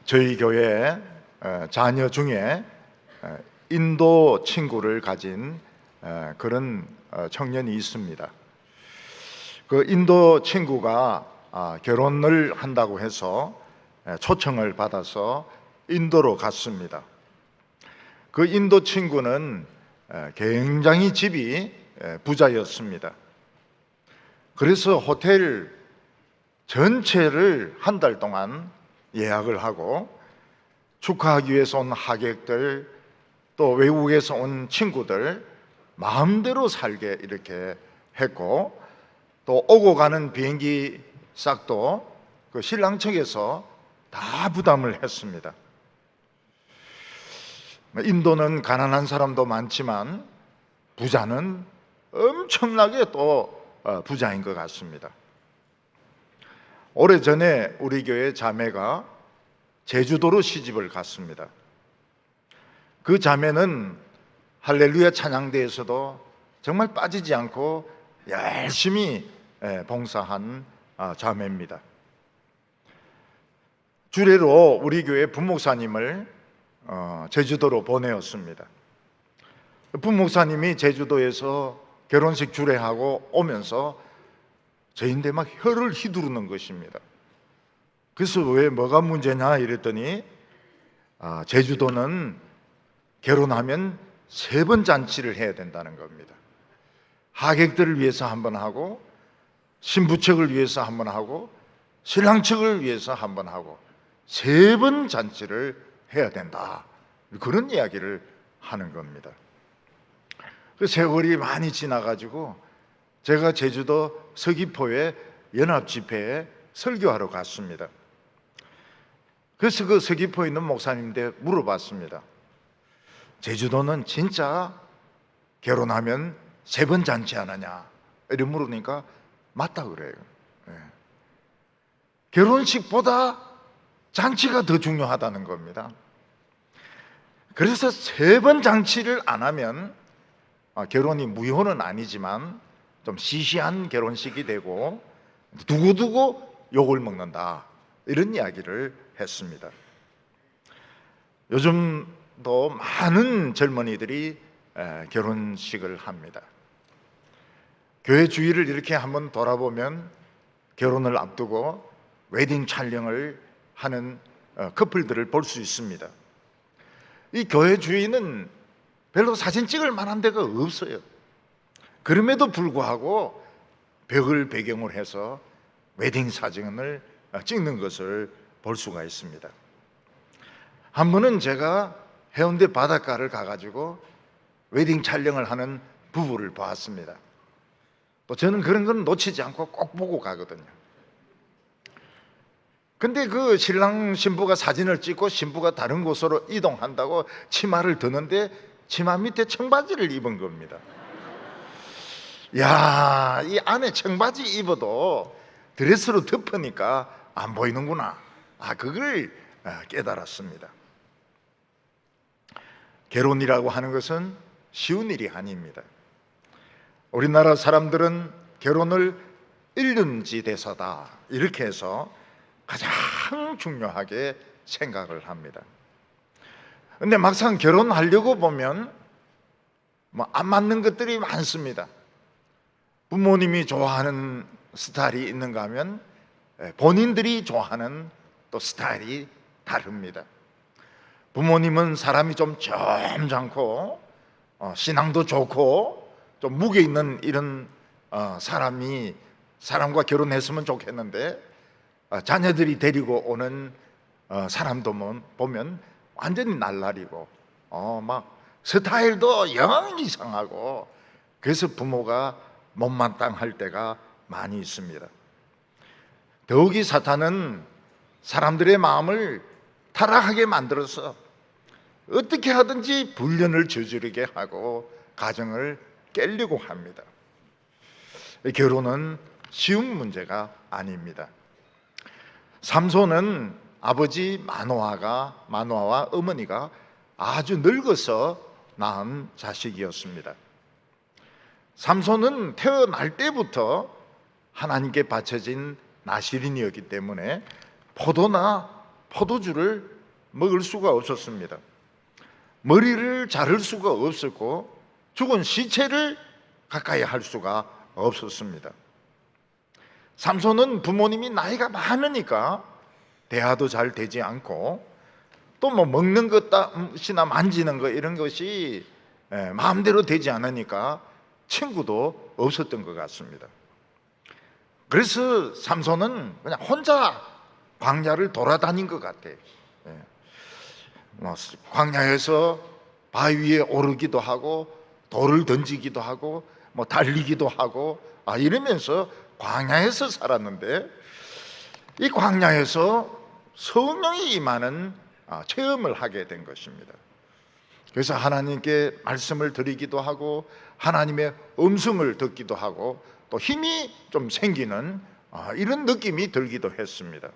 저희 교회 자녀 중에 인도 친구를 가진 그런 청년이 있습니다. 그 인도 친구가 결혼을 한다고 해서 초청을 받아서 인도로 갔습니다. 그 인도 친구는 굉장히 집이 부자였습니다. 그래서 호텔 전체를 한 달 동안 예약을 하고 축하하기 위해서 온 하객들, 또 외국에서 온 친구들 마음대로 살게 이렇게 했고, 또 오고 가는 비행기 싹도 그 신랑 측에서 다 부담을 했습니다. 인도는 가난한 사람도 많지만 부자는 엄청나게 또 부자인 것 같습니다. 오래전에 우리 교회 자매가 제주도로 시집을 갔습니다. 그 자매는 할렐루야 찬양대에서도 정말 빠지지 않고 열심히 봉사한 자매입니다. 주례로 우리 교회 부목사님을 제주도로 보내었습니다. 부목사님이 제주도에서 결혼식 주례하고 오면서 저희인데 막 혀를 휘두르는 것입니다. 그래서 왜 뭐가 문제냐 이랬더니 제주도는 결혼하면 3번 잔치를 해야 된다는 겁니다. 하객들을 위해서 한 번 하고, 신부 측을 위해서 한 번 하고, 신랑 측을 위해서 한 번 하고 3번 잔치를 해야 된다, 그런 이야기를 하는 겁니다. 그 세월이 많이 지나가지고 제가 제주도 서귀포에 연합집회에 설교하러 갔습니다. 그래서 그 서귀포에 있는 목사님한테 물어봤습니다. 제주도는 진짜 결혼하면 3번 잔치 하느냐? 이렇게 물으니까 맞다 그래요. 결혼식보다 잔치가 더 중요하다는 겁니다. 그래서 3번 잔치를 안 하면 결혼이 무효는 아니지만 좀 시시한 결혼식이 되고 두고두고 욕을 먹는다, 이런 이야기를 했습니다. 요즘도 많은 젊은이들이 결혼식을 합니다. 교회 주위를 이렇게 한번 돌아보면 결혼을 앞두고 웨딩 촬영을 하는 커플들을 볼 수 있습니다. 이 교회 주위는 별로 사진 찍을 만한 데가 없어요. 그럼에도 불구하고 벽을 배경으로 해서 웨딩 사진을 찍는 것을 볼 수가 있습니다. 한 번은 제가 해운대 바닷가를 가가지고 웨딩 촬영을 하는 부부를 보았습니다. 또 저는 그런 건 놓치지 않고 꼭 보고 가거든요. 근데 그 신랑 신부가 사진을 찍고 신부가 다른 곳으로 이동한다고 치마를 드는데 치마 밑에 청바지를 입은 겁니다. 야, 이 안에 청바지 입어도 드레스로 덮으니까 안 보이는구나. 그걸 깨달았습니다. 결혼이라고 하는 것은 쉬운 일이 아닙니다. 우리나라 사람들은 결혼을 일륜지대사다 이렇게 해서 가장 중요하게 생각을 합니다. 근데 막상 결혼하려고 보면 안 맞는 것들이 많습니다. 부모님이 좋아하는 스타일이 있는가 하면 본인들이 좋아하는 또 스타일이 다릅니다. 부모님은 사람이 좀 점잖고 신앙도 좋고 좀 무게 있는 이런 사람과 결혼했으면 좋겠는데 자녀들이 데리고 오는 사람도 보면 완전히 날라리고 막 스타일도 영 이상하고, 그래서 부모가 못마땅할 때가 많이 있습니다. 더욱이 사탄은 사람들의 마음을 타락하게 만들어서 어떻게 하든지 불륜을 저지르게 하고 가정을 깨려고 합니다. 결혼은 쉬운 문제가 아닙니다. 삼손은 아버지 마노아와 어머니가 아주 늙어서 낳은 자식이었습니다. 삼손은 태어날 때부터 하나님께 바쳐진 나시린이었기 때문에 포도나 포도주를 먹을 수가 없었습니다. 머리를 자를 수가 없었고 죽은 시체를 가까이 할 수가 없었습니다. 삼손은 부모님이 나이가 많으니까 대화도 잘 되지 않고 또 뭐 먹는 것이나 만지는 것 이런 것이 마음대로 되지 않으니까 친구도 없었던 것 같습니다. 그래서 삼손은 그냥 혼자 광야를 돌아다닌 것 같아요. 광야에서 바위 위에 오르기도 하고 돌을 던지기도 하고 뭐 달리기도 하고 이러면서 광야에서 살았는데, 이 광야에서 성령이 임하는 체험을 하게 된 것입니다. 그래서 하나님께 말씀을 드리기도 하고 하나님의 음성을 듣기도 하고 또 힘이 좀 생기는 이런 느낌이 들기도 했습니다.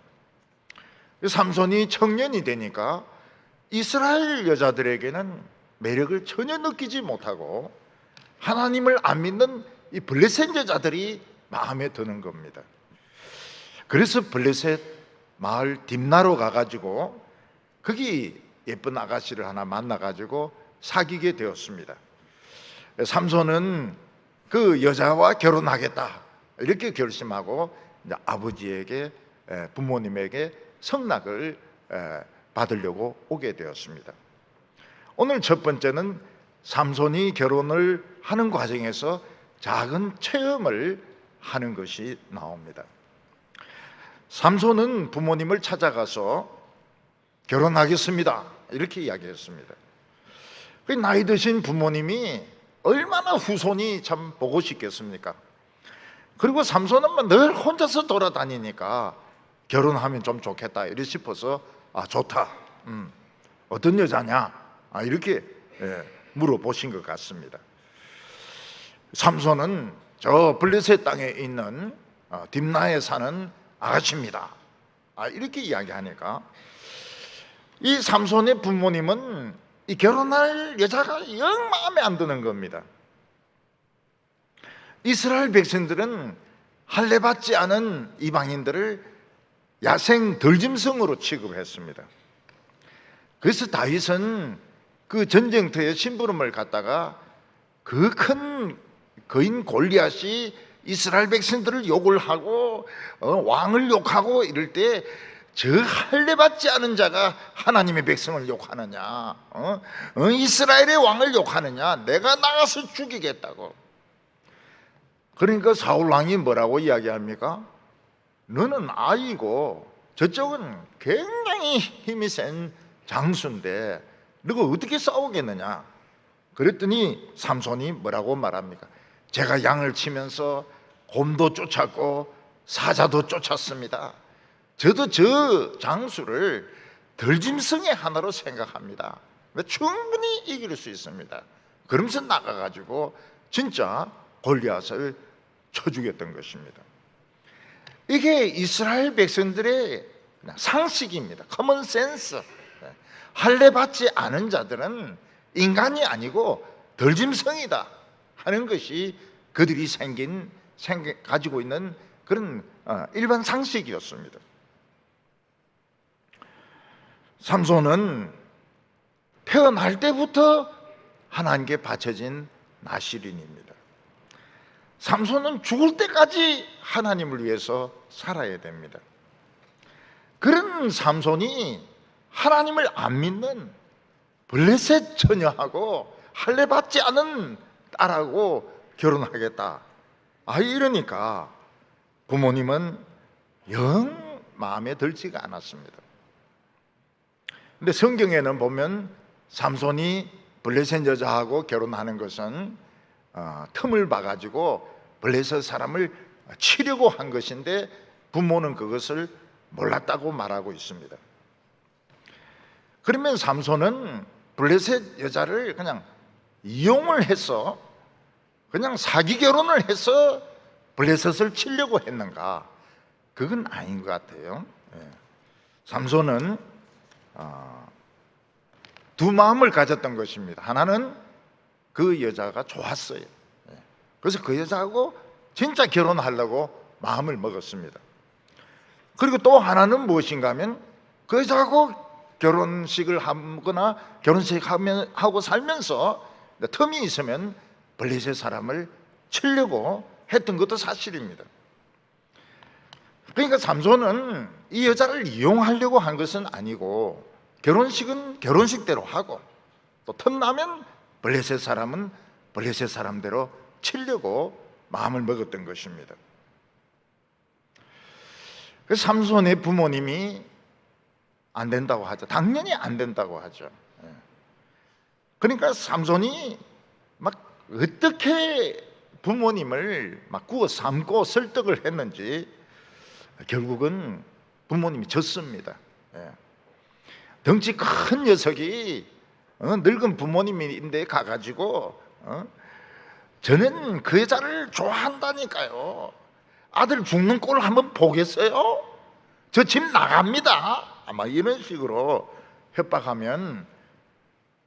삼손이 청년이 되니까 이스라엘 여자들에게는 매력을 전혀 느끼지 못하고 하나님을 안 믿는 이 블레셋 여자들이 마음에 드는 겁니다. 그래서 블레셋 마을 딥나로 가가지고 거기 예쁜 아가씨를 하나 만나가지고 사귀게 되었습니다. 삼손은 그 여자와 결혼하겠다 이렇게 결심하고 이제 아버지에게, 부모님에게 성낙을 받으려고 오게 되었습니다. 오늘 첫 번째는 삼손이 결혼을 하는 과정에서 작은 체험을 하는 것이 나옵니다. 삼손은 부모님을 찾아가서 결혼하겠습니다 이렇게 이야기했습니다. 그 나이 드신 부모님이 얼마나 후손이 참 보고 싶겠습니까? 그리고 삼손은 늘 혼자서 돌아다니니까 결혼하면 좀 좋겠다 이렇게 싶어서 좋다, 어떤 여자냐 이렇게 물어보신 것 같습니다. 삼손은 저 블레셋 땅에 있는 딥나에 사는 아가씨입니다 이렇게 이야기하니까 이 삼손의 부모님은 이 결혼할 여자가 영 마음에 안 드는 겁니다. 이스라엘 백성들은 할례받지 않은 이방인들을 야생 덜짐승으로 취급했습니다. 그래서 다윗은 그 전쟁터에 심부름을 갔다가 그 큰 거인 골리앗이 이스라엘 백성들을 욕을 하고 왕을 욕하고 이럴 때 저 할례받지 않은 자가 하나님의 백성을 욕하느냐, 이스라엘의 왕을 욕하느냐, 내가 나가서 죽이겠다고. 그러니까 사울 왕이 뭐라고 이야기합니까? 너는 아이고 저쪽은 굉장히 힘이 센 장수인데 너가 어떻게 싸우겠느냐. 그랬더니 삼손이 뭐라고 말합니까? 제가 양을 치면서 곰도 쫓았고 사자도 쫓았습니다. 저도 저 장수를 덜짐승의 하나로 생각합니다. 충분히 이길 수 있습니다. 그러면서 나가가지고 진짜 골리앗을 쳐 죽였던 것입니다. 이게 이스라엘 백성들의 상식입니다. 커먼 센스. 할례받지 않은 자들은 인간이 아니고 덜짐승이다 하는 것이 그들이 가지고 있는 그런 일반 상식이었습니다. 삼손은 태어날 때부터 하나님께 바쳐진 나시린입니다. 삼손은 죽을 때까지 하나님을 위해서 살아야 됩니다. 그런 삼손이 하나님을 안 믿는 블레셋 처녀하고 할례받지 않은 딸하고 결혼하겠다 이러니까 부모님은 영 마음에 들지가 않았습니다. 근데 성경에는 보면 삼손이 블레셋 여자하고 결혼하는 것은 틈을 봐가지고 블레셋 사람을 치려고 한 것인데 부모는 그것을 몰랐다고 말하고 있습니다. 그러면 삼손은 블레셋 여자를 그냥 이용을 해서 그냥 사기 결혼을 해서 블레셋을 치려고 했는가? 그건 아닌 것 같아요. 삼손은 두 마음을 가졌던 것입니다. 하나는 그 여자가 좋았어요. 그래서 그 여자하고 진짜 결혼하려고 마음을 먹었습니다. 그리고 또 하나는 무엇인가 하면 그 여자하고 결혼식을 하거나 하고 살면서 틈이 있으면 블레셋 사람을 치려고 했던 것도 사실입니다. 그러니까 삼손은 이 여자를 이용하려고 한 것은 아니고 결혼식은 결혼식대로 하고 또 틈나면 블레셋 사람은 블레셋 사람대로 치려고 마음을 먹었던 것입니다. 그래서 삼손의 부모님이 안 된다고 하죠. 당연히 안 된다고 하죠. 그러니까 삼손이 막 어떻게 부모님을 막 구워 삶고 설득을 했는지 결국은 부모님이 졌습니다. 덩치 큰 녀석이 늙은 부모님인데 가가지고 저는 그 여자를 좋아한다니까요. 아들 죽는 꼴을 한번 보겠어요? 저 집 나갑니다. 아마 이런 식으로 협박하면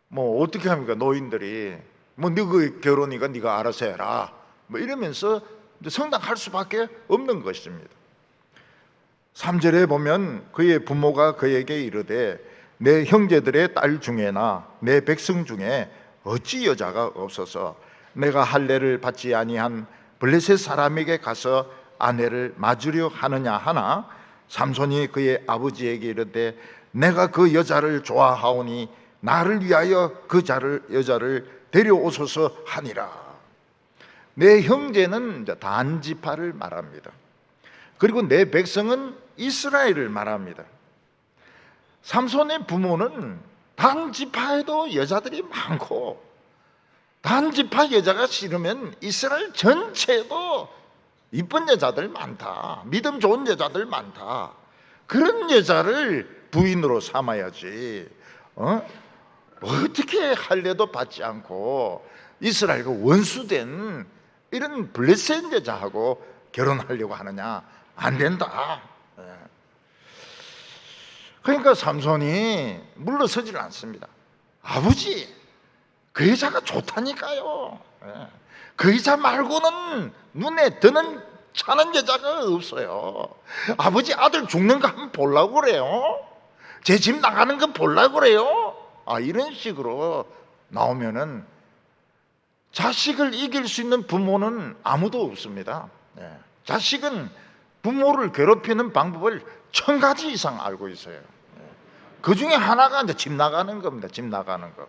뭐 어떻게 합니까? 노인들이 뭐 너그 결혼이가 네가 알아서 해라 뭐 이러면서 성당할 수밖에 없는 것입니다. 3절에 보면 그의 부모가 그에게 이르되 내 형제들의 딸 중에나 내 백성 중에 어찌 여자가 없어서 내가 할례를 받지 아니한 블레셋 사람에게 가서 아내를 맞으려 하느냐 하나 삼손이 그의 아버지에게 이르되 내가 그 여자를 좋아하오니 나를 위하여 그 여자를 데려오소서 하니라. 내 형제는 단지파를 말합니다. 그리고 내 백성은 이스라엘을 말합니다. 삼손의 부모는 단지파에도 여자들이 많고 단지파 여자가 싫으면 이스라엘 전체에도 이쁜 여자들 많다, 믿음 좋은 여자들 많다, 그런 여자를 부인으로 삼아야지 어떻게 할례도 받지 않고 이스라엘과 원수된 이런 블레셋 여자하고 결혼하려고 하느냐? 안 된다. 그러니까 삼손이 물러서지를 않습니다. 아버지, 그 여자가 좋다니까요. 그 여자 말고는 눈에 드는 차는 여자가 없어요. 아버지, 아들 죽는 거 한번 보려고 그래요. 제 집 나가는 거 보려고 그래요. 이런 식으로 나오면은 자식을 이길 수 있는 부모는 아무도 없습니다. 자식은 부모를 괴롭히는 방법을 1000가지 이상 알고 있어요. 그 중에 하나가 이제 집 나가는 겁니다. 집 나가는 거.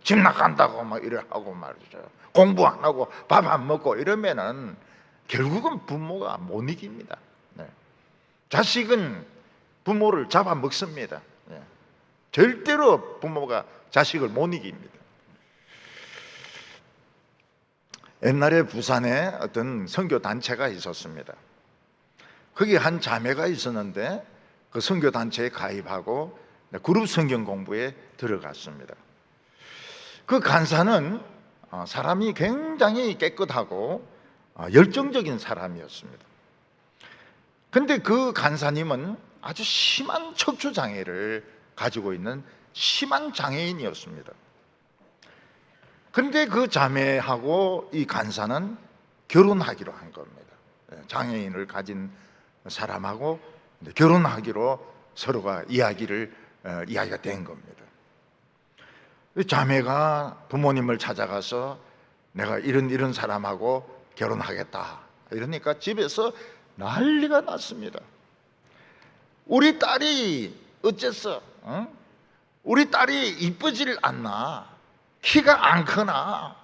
집 나간다고 막 이래 하고 말이죠. 공부 안 하고 밥 안 먹고 이러면은 결국은 부모가 못 이깁니다. 자식은 부모를 잡아먹습니다. 절대로 부모가 자식을 못 이깁니다. 옛날에 부산에 어떤 선교 단체가 있었습니다. 거기 한 자매가 있었는데 그 선교 단체에 가입하고 그룹 성경 공부에 들어갔습니다. 그 간사는 사람이 굉장히 깨끗하고 열정적인 사람이었습니다. 근데 그 간사님은 아주 심한 척추 장애를 가지고 있는 심한 장애인이었습니다. 그런데 그 자매하고 이 간사는 결혼하기로 한 겁니다. 장애인을 가진 사람하고 결혼하기로 서로가 이야기가 된 겁니다. 자매가 부모님을 찾아가서 내가 이런 사람하고 결혼하겠다 이러니까 집에서 난리가 났습니다. 우리 딸이 어째서 우리 딸이 이쁘질 않나, 키가 안 크나,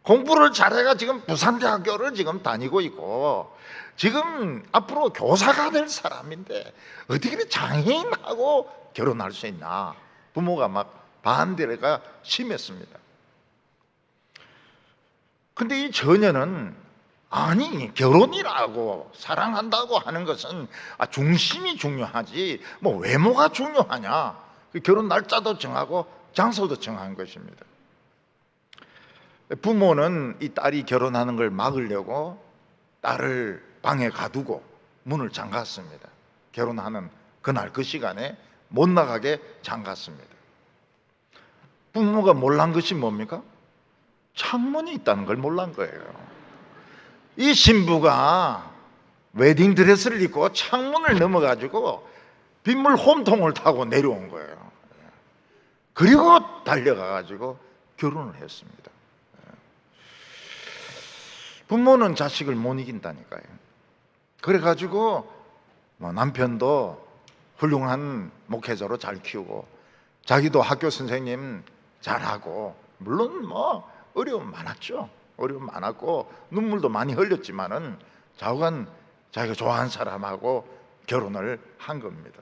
공부를 잘해가 지금 부산대학교를 지금 다니고 있고 지금 앞으로 교사가 될 사람인데 어떻게 장애인하고 결혼할 수 있나. 부모가 막 반대가 심했습니다. 근데 이 처녀는 아니, 결혼이라고 사랑한다고 하는 것은 중심이 중요하지 뭐 외모가 중요하냐. 결혼 날짜도 정하고 장소도 정한 것입니다. 부모는 이 딸이 결혼하는 걸 막으려고 딸을 방에 가두고 문을 잠갔습니다. 결혼하는 그날 그 시간에 못 나가게 잠갔습니다. 부모가 몰란 것이 뭡니까? 창문이 있다는 걸 몰란 거예요. 이 신부가 웨딩드레스를 입고 창문을 넘어가지고 빗물 홈통을 타고 내려온 거예요. 그리고 달려가가지고 결혼을 했습니다. 부모는 자식을 못 이긴다니까요. 그래가지고 남편도 훌륭한 목회자로 잘 키우고, 자기도 학교 선생님 잘하고, 물론 어려움 많았죠. 어려움 많았고 눈물도 많이 흘렸지만은 좌우간 자기가 좋아하는 사람하고 결혼을 한 겁니다.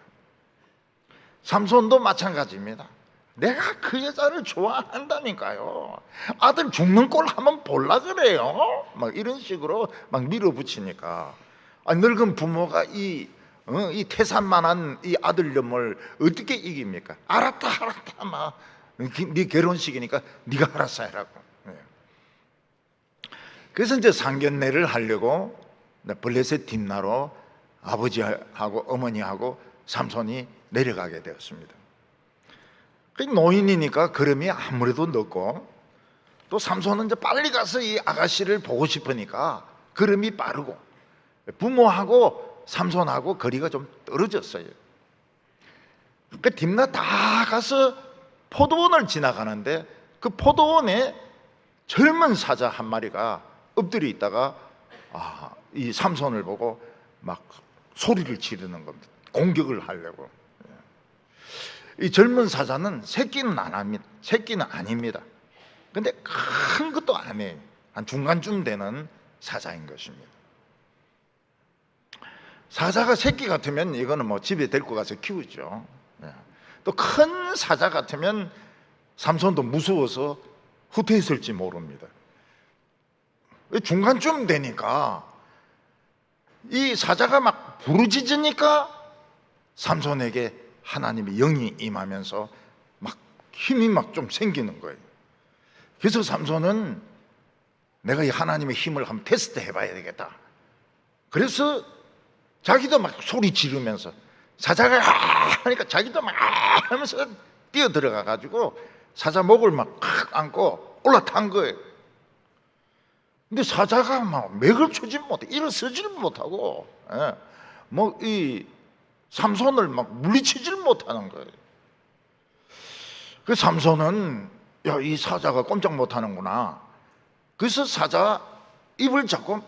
삼손도 마찬가지입니다. 내가 그 여자를 좋아한다니까요. 아들 죽는 꼴 한번 볼라 그래요. 막 이런 식으로 막 밀어붙이니까 늙은 부모가 이 태산만한 이 아들놈을 어떻게 이깁니까? 알았다 막 네 결혼식이니까 네가 알아서 해라고. 그래서 이제 상견례를 하려고 블레셋 딥나로 아버지하고 어머니하고 삼손이 내려가게 되었습니다. 노인이니까 걸음이 아무래도 늦고, 또 삼손은 이제 빨리 가서 이 아가씨를 보고 싶으니까 걸음이 빠르고, 부모하고 삼손하고 거리가 좀 떨어졌어요. 그 딥나 다 가서 포도원을 지나가는데 그 포도원에 젊은 사자 한 마리가 엎드려 있다가 이 삼손을 보고 막 소리를 지르는 겁니다. 공격을 하려고. 이 젊은 사자는 새끼는 안 합니다. 새끼는 아닙니다. 근데 큰 것도 아니에요. 한 중간쯤 되는 사자인 것입니다. 사자가 새끼 같으면 이거는 집에 데리고 가서 키우죠. 또 큰 사자 같으면 삼손도 무서워서 후퇴했을지 모릅니다. 중간쯤 되니까 이 사자가 막 부르짖으니까 삼손에게 하나님의 영이 임하면서 막 힘이 막 좀 생기는 거예요. 그래서 삼손은 내가 이 하나님의 힘을 한번 테스트 해봐야 되겠다. 그래서 자기도 막 소리 지르면서, 사자가 하니까 자기도 막 하면서 뛰어 들어가 가지고 사자 목을 막 안고 올라탄 거예요. 근데 사자가 막 맥을 추지 못해, 일어서지를 못하고, 이 삼손을 막 물리치지를 못하는 거예요. 그 삼손은 이 사자가 꼼짝 못하는구나. 그래서 사자 입을 잡고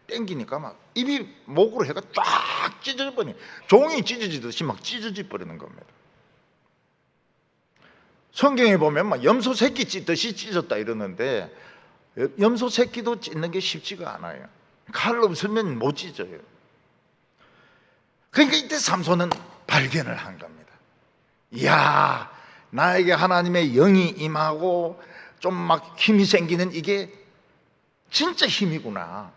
땡기니까 막 입이 목으로 해가 쫙 찢어져 버리니, 종이 찢어지듯이 막 찢어져 버리는 겁니다. 성경에 보면 막 염소 새끼 찢듯이 찢었다 이러는데, 염소 새끼도 찢는 게 쉽지가 않아요. 칼 없으면 못 찢어요. 그러니까 이때 삼손은 발견을 한 겁니다. 이야, 나에게 하나님의 영이 임하고 좀 막 힘이 생기는 이게 진짜 힘이구나.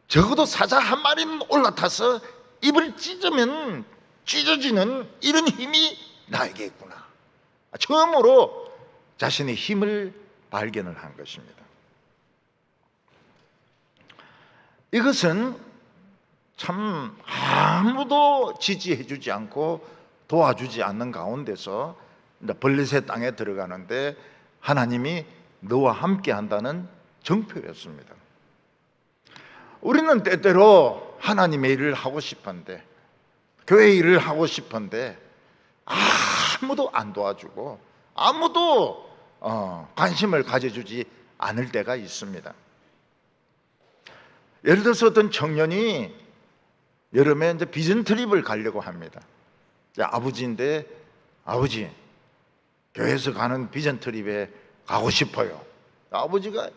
적어도 사자 한 마리는 올라타서 입을 찢으면 찢어지는 이런 힘이 나에게 있구나. 처음으로 자신의 힘을 발견을 한 것입니다. 이것은 참 아무도 지지해 주지 않고 도와주지 않는 가운데서 블레셋 땅에 들어가는데 하나님이 너와 함께 한다는 정표였습니다. 우리는 때때로 하나님의 일을 하고 싶은데, 교회 일을 하고 싶은데 아무도 안 도와주고 아무도 관심을 가져주지 않을 때가 있습니다. 예를 들어서 어떤 청년이 여름에 이제 비전 트립을 가려고 합니다. 아버지인데, 아버지, 교회에서 가는 비전 트립에 가고 싶어요. 아버지가,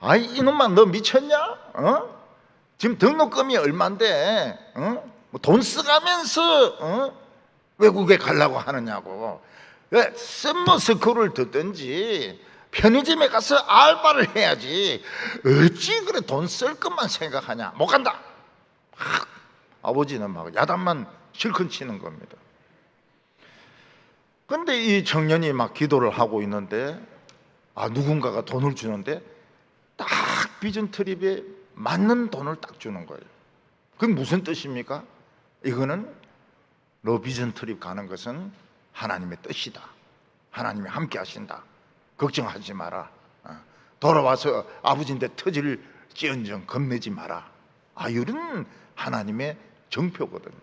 아이 이놈아 너 미쳤냐? 지금 등록금이 얼만데 돈 써가면서 외국에 가려고 하느냐고. 왜 썸머스쿨을 듣든지 편의점에 가서 알바를 해야지 어찌 그래 돈 쓸 것만 생각하냐. 못 간다. 아버지는 막 야단만 실컷 치는 겁니다. 그런데 이 청년이 막 기도를 하고 있는데 누군가가 돈을 주는데 딱 비전 트립에 맞는 돈을 딱 주는 거예요. 그게 무슨 뜻입니까? 이거는 너 비전 트립 가는 것은 하나님의 뜻이다. 하나님이 함께 하신다. 걱정하지 마라. 돌아와서 아버지인데 터질 지언정 겁내지 마라. 이런 하나님의 정표거든요.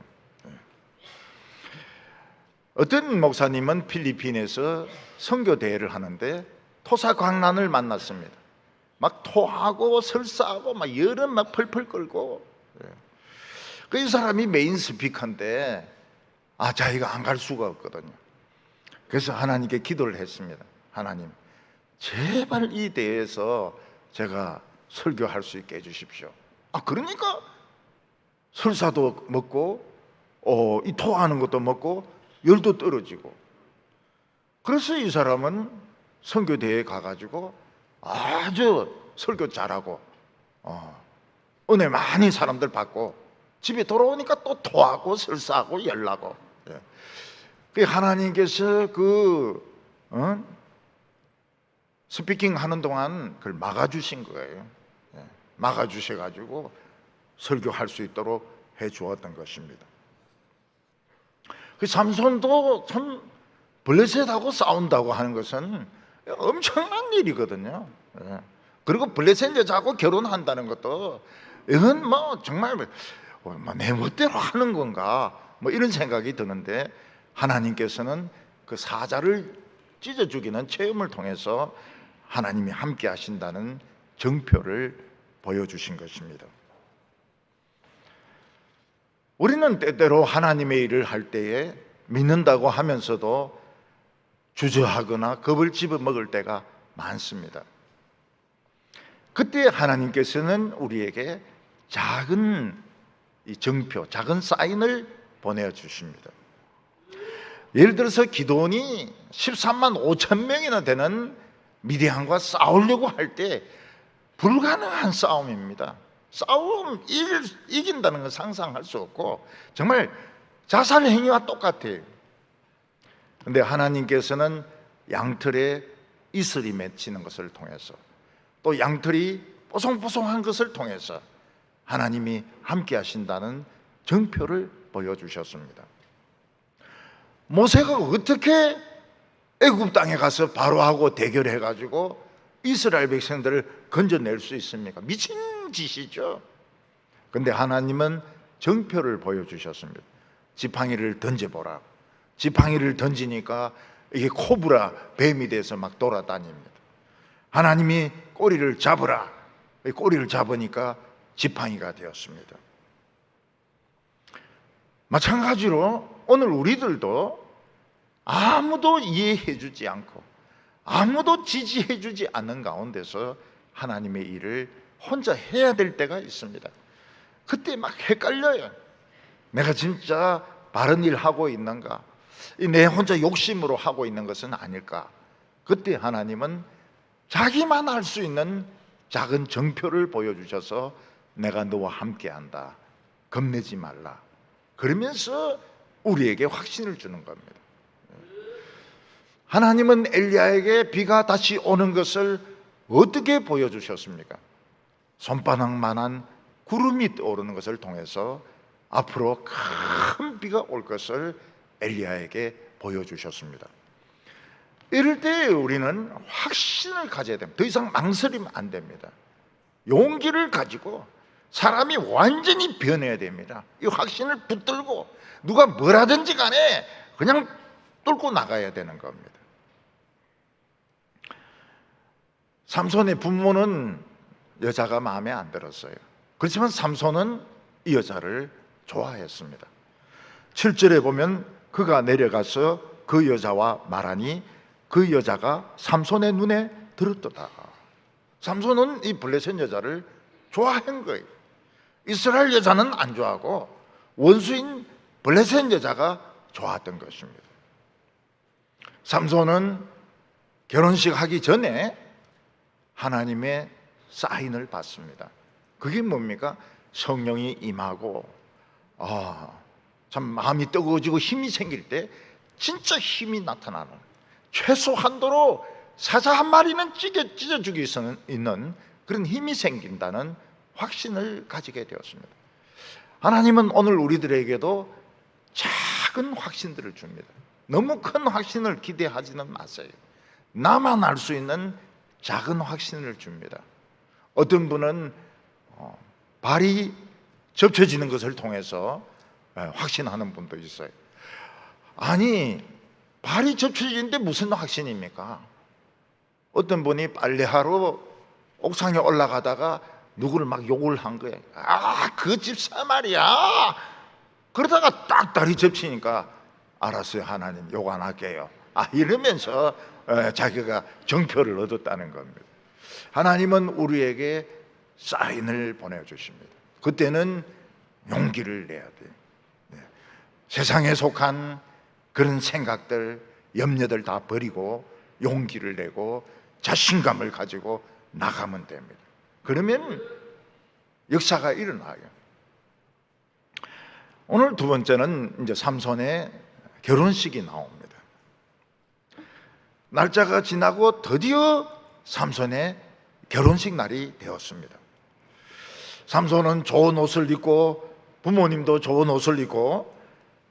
어떤 목사님은 필리핀에서 선교 대회를 하는데 토사광란을 만났습니다. 막 토하고 설사하고 막 열은 막 펄펄 끓고, 그 이 사람이 메인 스피커인데 자기가 안 갈 수가 없거든요. 그래서 하나님께 기도를 했습니다. 하나님, 제발 이 대회에서 제가 설교할 수 있게 해주십시오. 그러니까 설사도 먹고 이 토하는 것도 먹고 열도 떨어지고, 그래서 이 사람은 선교 대회에 가가지고 아주 설교 잘하고 은혜 많이 사람들 받고 집에 돌아오니까 또 토하고 설사하고 열나고. 그 하나님께서 스피킹 하는 동안 그걸 막아주신 거예요. 막아주셔가지고 설교할 수 있도록 해 주었던 것입니다. 그 삼손도 참 블레셋하고 싸운다고 하는 것은 엄청난 일이거든요. 그리고 블레셋 여자하고 결혼한다는 것도 이건 뭐 정말 내 멋대로 하는 건가 이런 생각이 드는데, 하나님께서는 그 사자를 찢어 죽이는 체험을 통해서 하나님이 함께 하신다는 정표를 보여주신 것입니다. 우리는 때때로 하나님의 일을 할 때에 믿는다고 하면서도 주저하거나 겁을 집어먹을 때가 많습니다. 그때 하나님께서는 우리에게 작은 정표, 작은 사인을 보내주십니다. 예를 들어서 기드온이 13만 5천 명이나 되는 미디안과 싸우려고 할 때 불가능한 싸움입니다. 싸움 이긴다는 건 상상할 수 없고 정말 자살 행위와 똑같아요. 그런데 하나님께서는 양털에 이슬이 맺히는 것을 통해서, 또 양털이 뽀송뽀송한 것을 통해서 하나님이 함께 하신다는 정표를 보여주셨습니다. 모세가 어떻게 애굽 땅에 가서 바로하고 대결해가지고 이스라엘 백성들을 건져낼 수 있습니까? 미친 짓이죠. 그런데 하나님은 정표를 보여주셨습니다. 지팡이를 던져보라. 지팡이를 던지니까 이게 코브라 뱀이 돼서 막 돌아다닙니다. 하나님이 꼬리를 잡으라. 꼬리를 잡으니까 지팡이가 되었습니다. 마찬가지로 오늘 우리들도 아무도 이해해 주지 않고 아무도 지지해 주지 않는 가운데서 하나님의 일을 혼자 해야 될 때가 있습니다. 그때 막 헷갈려요. 내가 진짜 바른 일 하고 있는가? 내 혼자 욕심으로 하고 있는 것은 아닐까? 그때 하나님은 자기만 할 수 있는 작은 정표를 보여주셔서 내가 너와 함께한다. 겁내지 말라. 그러면서 우리에게 확신을 주는 겁니다. 하나님은 엘리야에게 비가 다시 오는 것을 어떻게 보여주셨습니까? 손바닥만한 구름이 떠오르는 것을 통해서 앞으로 큰 비가 올 것을 엘리야에게 보여주셨습니다. 이럴 때 우리는 확신을 가져야 됩니다. 더 이상 망설이면 안 됩니다. 용기를 가지고 사람이 완전히 변해야 됩니다. 이 확신을 붙들고 누가 뭐라든지 간에 그냥 뚫고 나가야 되는 겁니다. 삼손의 부모는 여자가 마음에 안 들었어요. 그렇지만 삼손은 이 여자를 좋아했습니다. 7절에 보면 그가 내려가서 그 여자와 말하니 그 여자가 삼손의 눈에 들었도다. 삼손은 이 블레셋 여자를 좋아한 거예요. 이스라엘 여자는 안 좋아하고 원수인 블레셋 여자가 좋았던 것입니다. 삼손은 결혼식 하기 전에 하나님의 사인을 받습니다. 그게 뭡니까? 성령이 임하고 참 마음이 뜨거워지고 힘이 생길 때 진짜 힘이 나타나는, 최소한도로 사자 한 마리는 찢어 죽일 수 있는 그런 힘이 생긴다는 확신을 가지게 되었습니다. 하나님은 오늘 우리들에게도 작은 확신들을 줍니다. 너무 큰 확신을 기대하지는 마세요. 나만 알 수 있는 작은 확신을 줍니다. 어떤 분은 발이 접혀지는 것을 통해서 확신하는 분도 있어요. 아니, 발이 접혀지는데 무슨 확신입니까? 어떤 분이 빨래하러 옥상에 올라가다가 누구를 막 욕을 한 거예요. 아, 그 집사 말이야. 그러다가 딱 다리 접히니까 알았어요, 하나님 욕 안 할게요. 이러면서 자기가 정표를 얻었다는 겁니다. 하나님은 우리에게 사인을 보내주십니다. 그때는 용기를 내야 돼요. 세상에 속한 그런 생각들, 염려들 다 버리고 용기를 내고 자신감을 가지고 나가면 됩니다. 그러면 역사가 일어나요. 오늘 두 번째는 이제 삼손의 결혼식이 나옵니다. 날짜가 지나고 드디어 삼손의 결혼식 날이 되었습니다. 삼손은 좋은 옷을 입고 부모님도 좋은 옷을 입고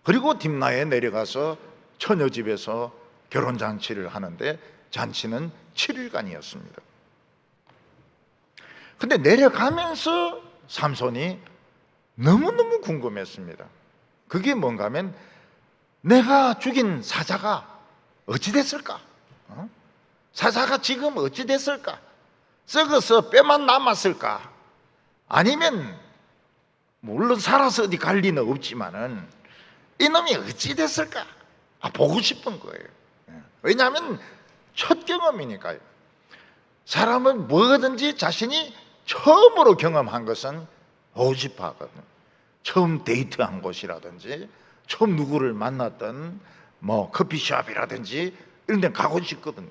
그리고 딥나에 내려가서 처녀 집에서 결혼잔치를 하는데 잔치는 7일간이었습니다. 근데 내려가면서 삼손이 너무너무 궁금했습니다. 그게 뭔가 하면 내가 죽인 사자가 어찌 됐을까? 사자가 지금 어찌 됐을까? 썩어서 뼈만 남았을까? 아니면 물론 살아서 어디 갈 리는 없지만은 이놈이 어찌 됐을까? 보고 싶은 거예요. 왜냐하면 첫 경험이니까요. 사람은 뭐든지 자신이 처음으로 경험한 것은 보고 싶어 하거든요. 처음 데이트한 곳이라든지 처음 누구를 만났던 뭐 커피숍이라든지 이런 데 가고 싶거든요.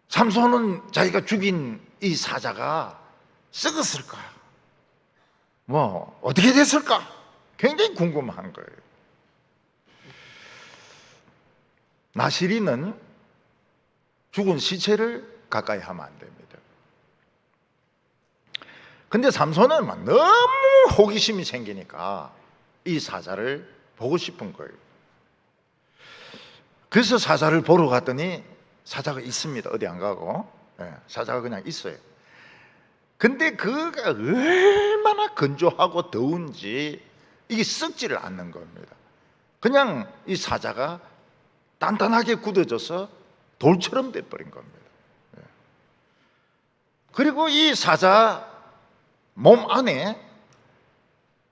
삼손은 자기가 죽인 이 사자가 썩었을까? 뭐 어떻게 됐을까? 굉장히 궁금한 거예요. 나시린은 죽은 시체를 가까이 하면 안 됩니다. 근데 삼손은 막 너무 호기심이 생기니까 이 사자를 보고 싶은 거예요. 그래서 사자를 보러 갔더니 사자가 있습니다. 어디 안 가고. 사자가 그냥 있어요. 근데 그가 얼마나 건조하고 더운지 이게 썩지를 않는 겁니다. 그냥 이 사자가 단단하게 굳어져서 돌처럼 돼버린 겁니다. 그리고 이 사자 몸 안에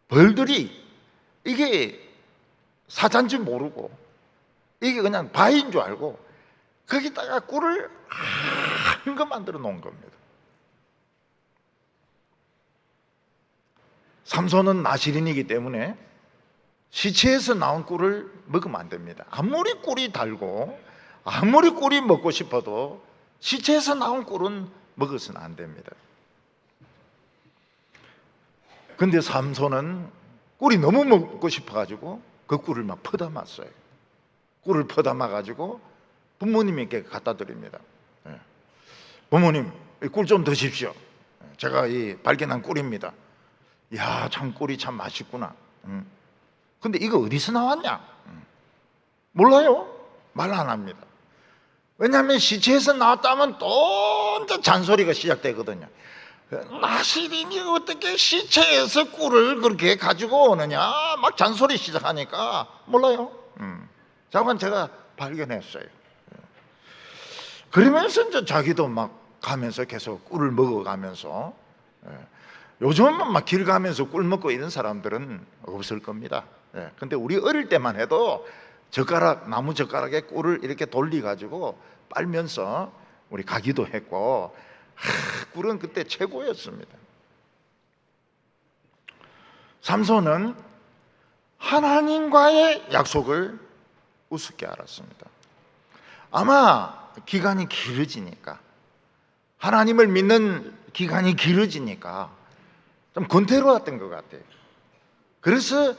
벌들이 이게 사자인지 모르고 이게 그냥 바위인 줄 알고 거기다가 꿀을 한거 만들어 놓은 겁니다. 삼손은 나시린이기 때문에 시체에서 나온 꿀을 먹으면 안 됩니다. 아무리 꿀이 달고 아무리 꿀이 먹고 싶어도 시체에서 나온 꿀은 먹어서는 안 됩니다. 근데 삼손은 꿀이 너무 먹고 싶어가지고 그 꿀을 막 퍼담았어요. 꿀을 퍼담아가지고 부모님께 갖다 드립니다. 부모님, 꿀 좀 드십시오. 제가 이 발견한 꿀입니다. 야, 참 꿀이 참 맛있구나. 근데 이거 어디서 나왔냐? 몰라요. 말 안 합니다. 왜냐하면 시체에서 나왔다면 또 이제 잔소리가 시작되거든요. 나시린이 어떻게 시체에서 꿀을 그렇게 가지고 오느냐? 막 잔소리 시작하니까 몰라요. 자관 제가 발견했어요. 그러면서 이제 자기도 막 가면서 계속 꿀을 먹어가면서 요즘은 막 길 가면서 꿀 먹고 이런 사람들은 없을 겁니다. 근데 우리 어릴 때만 해도 젓가락, 나무 젓가락에 꿀을 이렇게 돌려가지고 빨면서 우리 가기도 했고 꿀은 그때 최고였습니다. 삼손은 하나님과의 약속을 우습게 알았습니다. 아마 기간이 길어지니까 하나님을 믿는 기간이 길어지니까 좀 권태로웠던 것 같아요. 그래서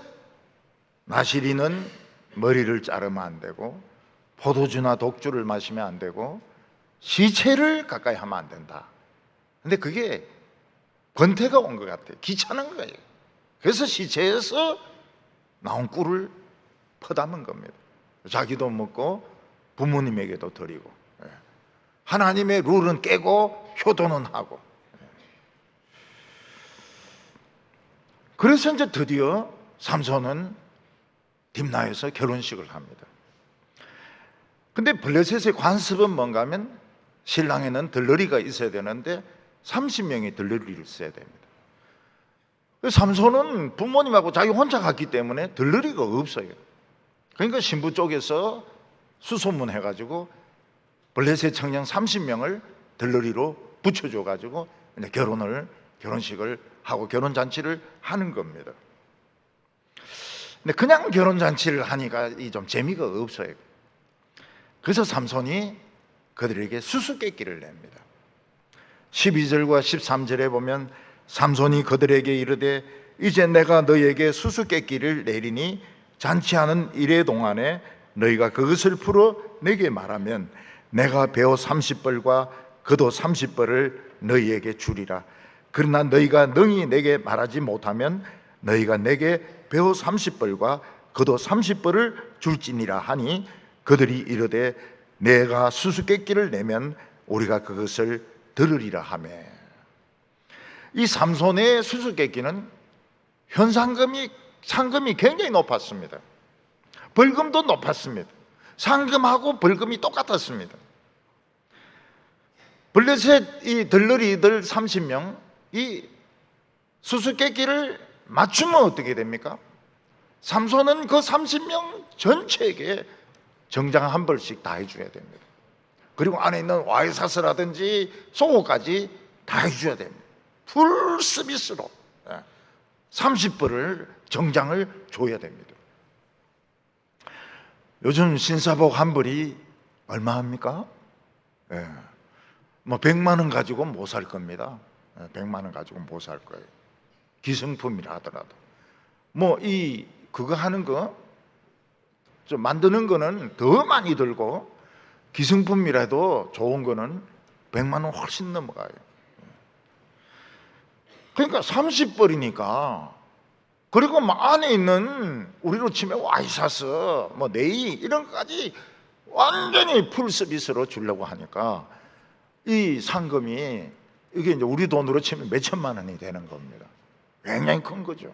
나시린은 머리를 자르면 안 되고 포도주나 독주를 마시면 안 되고 시체를 가까이 하면 안 된다. 근데 그게 권태가 온 것 같아요. 귀찮은 거예요. 그래서 시체에서 나온 꿀을 퍼담은 겁니다. 자기도 먹고 부모님에게도 드리고 하나님의 룰은 깨고 효도는 하고. 그래서 이제 드디어 삼손은 딥나에서 결혼식을 합니다. 근데 블레셋의 관습은 뭔가 하면 신랑에는 들러리가 있어야 되는데 30명이 들러리를 써야 됩니다. 삼손은 부모님하고 자기 혼자 갔기 때문에 들러리가 없어요. 그러니까 신부 쪽에서 수소문해가지고 블레셋 청년 30명을 들러리로 붙여줘가지고 결혼식을 하고 결혼잔치를 하는 겁니다. 근데 그냥 결혼잔치를 하니까 좀 재미가 없어요. 그래서 삼손이 그들에게 수수께끼를 냅니다. 12절과 13절에 보면 삼손이 그들에게 이르되 이제 내가 너희에게 수수께끼를 내리니 잔치하는 이래 동안에 너희가 그것을 풀어 내게 말하면 내가 배우 30벌과 그도 30벌을 너희에게 주리라. 그러나 너희가 능히 내게 말하지 못하면 너희가 내게 배우 30벌과 그도 30벌을 줄지니라 하니 그들이 이르되 내가 수수께끼를 내면 우리가 그것을 들으리라 하며. 이 삼손의 수수께끼는 상금이 굉장히 높았습니다. 벌금도 높았습니다. 상금하고 벌금이 똑같았습니다. 블레셋 이 들러리들 30명 이 수수께끼를 맞추면 어떻게 됩니까? 삼손은 그 30명 전체에게 정장 한 벌씩 다 해줘야 됩니다. 그리고 안에 있는 와이사스라든지 속옷까지 다 해줘야 됩니다. 풀 서비스로 30벌을 정장을 줘야 됩니다. 요즘 신사복 한 벌이 얼마 합니까? 뭐 100만 원 가지고 못 살 겁니다. 100만 원 가지고 못 살 거예요. 기성품이라 하더라도 뭐 그거 하는 거 좀 만드는 거는 더 많이 들고 기성품이라도 좋은 거는 100만 원 훨씬 넘어가요. 그러니까 30벌이니까 그리고 뭐 안에 있는 우리로 치면 와이사스, 뭐 네이 이런 것까지 완전히 풀 서비스로 주려고 하니까 이 상금이 이게 이제 우리 돈으로 치면 몇 천만 원이 되는 겁니다. 굉장히 큰 거죠.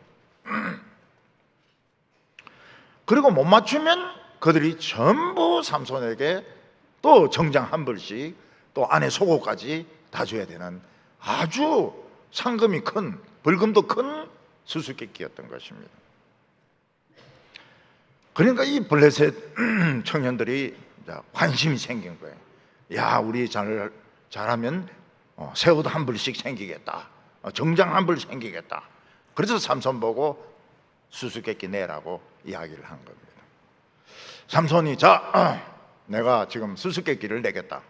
그리고 못 맞추면 그들이 전부 삼손에게 또 정장 한 벌씩 또 안에 속옷까지 다 줘야 되는 아주 상금이 큰, 벌금도 큰 수수께끼였던 것입니다. 그러니까 이 블레셋 청년들이 관심이 생긴 거예요. 야, 우리 잘하면 새 옷 한 벌씩 생기겠다. 정장 한 벌 생기겠다. 그래서 삼손 보고 수수께끼 내라고 이야기를 한 겁니다. 삼손이 내가 지금 수수께끼를 내겠다.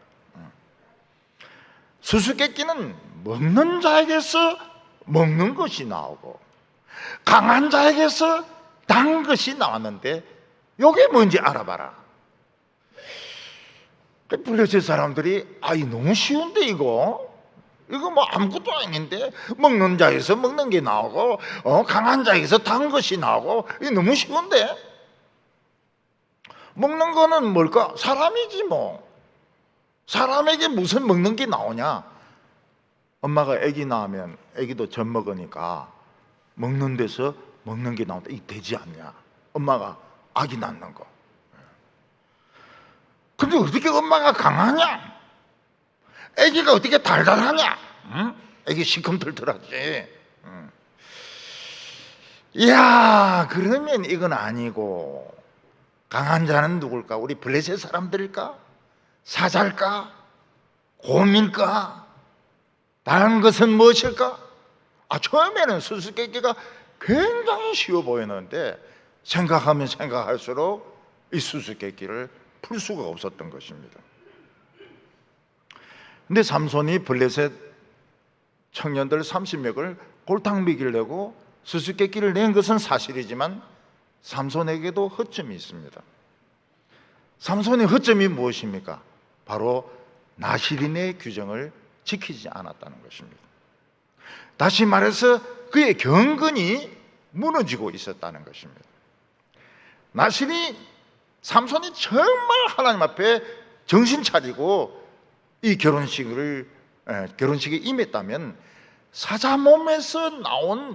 수수께끼는 먹는 자에게서 먹는 것이 나오고 강한 자에게서 단 것이 나왔는데 이게 뭔지 알아봐라. 블레셋 사람들이 너무 쉬운데 이거 뭐 아무것도 아닌데 먹는 자에서 먹는 게 나오고 강한 자에서 단 것이 나오고 이게 너무 쉬운데 먹는 거는 뭘까? 사람이지 뭐. 사람에게 무슨 먹는 게 나오냐? 엄마가 아기 낳으면 아기도 젖 먹으니까 먹는 데서 먹는 게 나온다. 이게 되지 않냐? 엄마가 아기 낳는 거. 근데 어떻게 엄마가 강하냐? 아기가 어떻게 달달하냐? 응? 아기 시큼틀틀하지. 응. 이야, 그러면 이건 아니고 강한 자는 누굴까? 우리 블레셋 사람들일까? 사자일까? 곰일까? 다른 것은 무엇일까? 처음에는 수수께끼가 굉장히 쉬워 보이는데 생각하면 생각할수록 이 수수께끼를 풀 수가 없었던 것입니다. 근데 삼손이 블레셋 청년들 30명을 골탕 먹이려고 수수께끼를 낸 것은 사실이지만 삼손에게도 허점이 있습니다. 삼손의 허점이 무엇입니까? 바로 나시린의 규정을 지키지 않았다는 것입니다. 다시 말해서 그의 경건이 무너지고 있었다는 것입니다. 삼손이 정말 하나님 앞에 정신 차리고 이 결혼식에 임했다면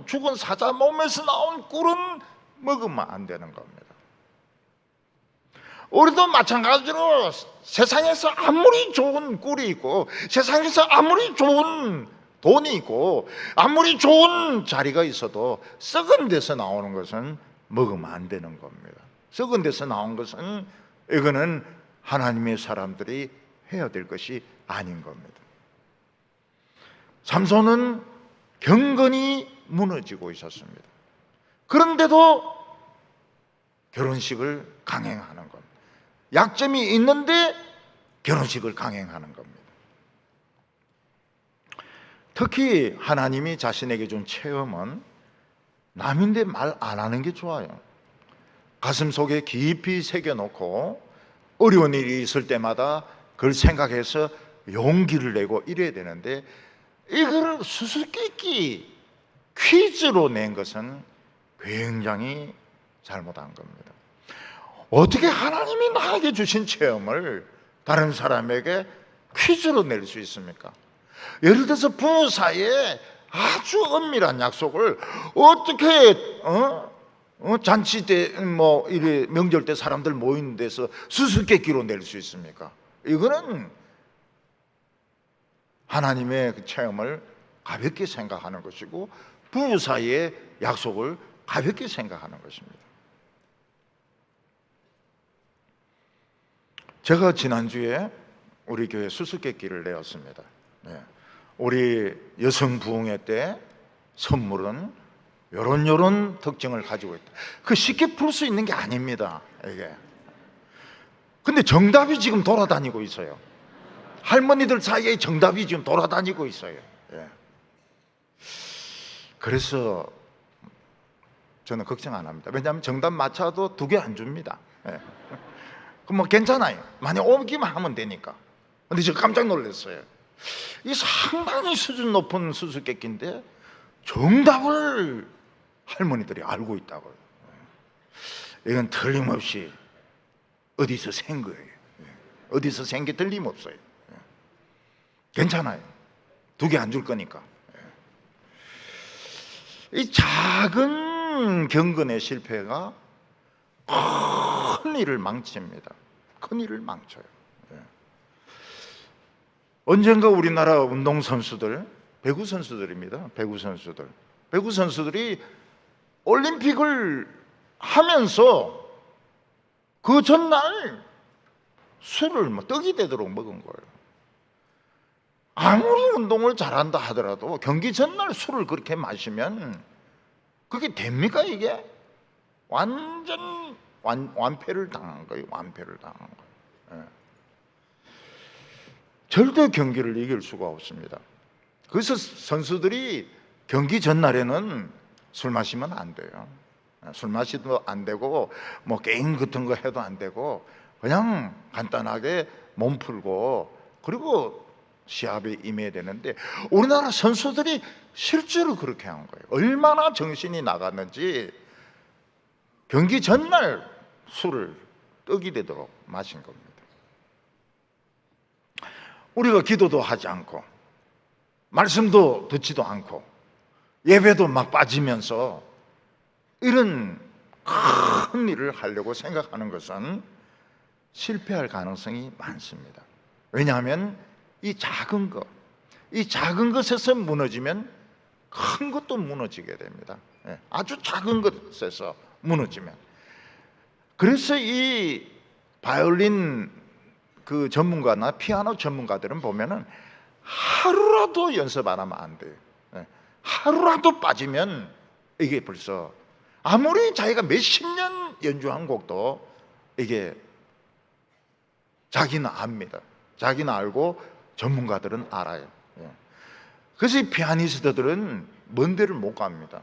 죽은 사자 몸에서 나온 꿀은 먹으면 안 되는 겁니다. 우리도 마찬가지로 세상에서 아무리 좋은 꿀이 있고, 세상에서 아무리 좋은 돈이 있고, 아무리 좋은 자리가 있어도 썩은 데서 나오는 것은 먹으면 안 되는 겁니다. 썩은 데서 나온 것은 이거는 하나님의 사람들이 해야 될 것이 아닌 겁니다. 삼손은 경건이 무너지고 있었습니다. 그런데도 결혼식을 강행하는 겁니다. 약점이 있는데 결혼식을 강행하는 겁니다. 특히 하나님이 자신에게 준 체험은 남인데 말 안 하는 게 좋아요. 가슴 속에 깊이 새겨놓고 어려운 일이 있을 때마다 그걸 생각해서 용기를 내고 이래야 되는데, 이걸 수수께끼 퀴즈로 낸 것은 굉장히 잘못한 겁니다. 어떻게 하나님이 나에게 주신 체험을 다른 사람에게 퀴즈로 낼 수 있습니까? 예를 들어서 부부 사이에 아주 은밀한 약속을 어떻게 잔치 때 이래 명절 때 사람들 모이는 데서 수수께끼로 낼 수 있습니까? 이거는 하나님의 그 체험을 가볍게 생각하는 것이고, 부부 사이의 약속을 가볍게 생각하는 것입니다. 제가 지난주에 우리 교회 수수께끼를 내었습니다. 우리 여성 부흥회 때 선물은 요런 특징을 가지고 있다. 그 쉽게 풀 수 있는 게 아닙니다, 이게. 근데 정답이 지금 돌아다니고 있어요. 할머니들 사이에 정답이 지금 돌아다니고 있어요. 그래서 저는 걱정 안 합니다. 왜냐하면 정답 맞춰도 2개 안 줍니다. 그럼 뭐 괜찮아요. 만약 오기만 하면 되니까. 근데 제가 깜짝 놀랐어요. 이 상당히 수준 높은 수수께끼인데 정답을 할머니들이 알고 있다고요. 이건 틀림없이 어디서 생 거예요. 어디서 생 게 틀림없어요. 괜찮아요. 2개 안 줄 거니까. 이 작은 경건의 실패가 큰 일을 망칩니다. 큰 일을 망쳐요. 언젠가 우리나라 운동선수들, 배구 선수들입니다. 배구 선수들이 올림픽을 하면서 그 전날 술을 떡이 되도록 먹은 거예요. 아무리 운동을 잘한다 하더라도 경기 전날 술을 그렇게 마시면 그게 됩니까? 이게 완전 완패를 당한 거예요. 완패를 당한 거예요. 절대 경기를 이길 수가 없습니다. 그래서 선수들이 경기 전날에는 술 마시면 안 돼요. 술 마시도 안 되고 게임 같은 거 해도 안 되고 그냥 간단하게 몸 풀고 그리고 시합에 임해야 되는데, 우리나라 선수들이 실제로 그렇게 한 거예요. 얼마나 정신이 나갔는지 경기 전날 술을 떡이 되도록 마신 겁니다. 우리가 기도도 하지 않고 말씀도 듣지도 않고 예배도 막 빠지면서 이런 큰 일을 하려고 생각하는 것은 실패할 가능성이 많습니다. 왜냐하면 이 작은 것에서 무너지면 큰 것도 무너지게 됩니다. 아주 작은 것에서 무너지면. 그래서 이 바이올린 그 전문가나 피아노 전문가들은 보면은 하루라도 연습 안 하면 안 돼요. 하루라도 빠지면 이게 벌써 아무리 자기가 몇십 년 연주한 곡도 이게 자기는 압니다. 자기는 알고 전문가들은 알아요. 그래서 이 피아니스트들은 먼 데를 못 갑니다.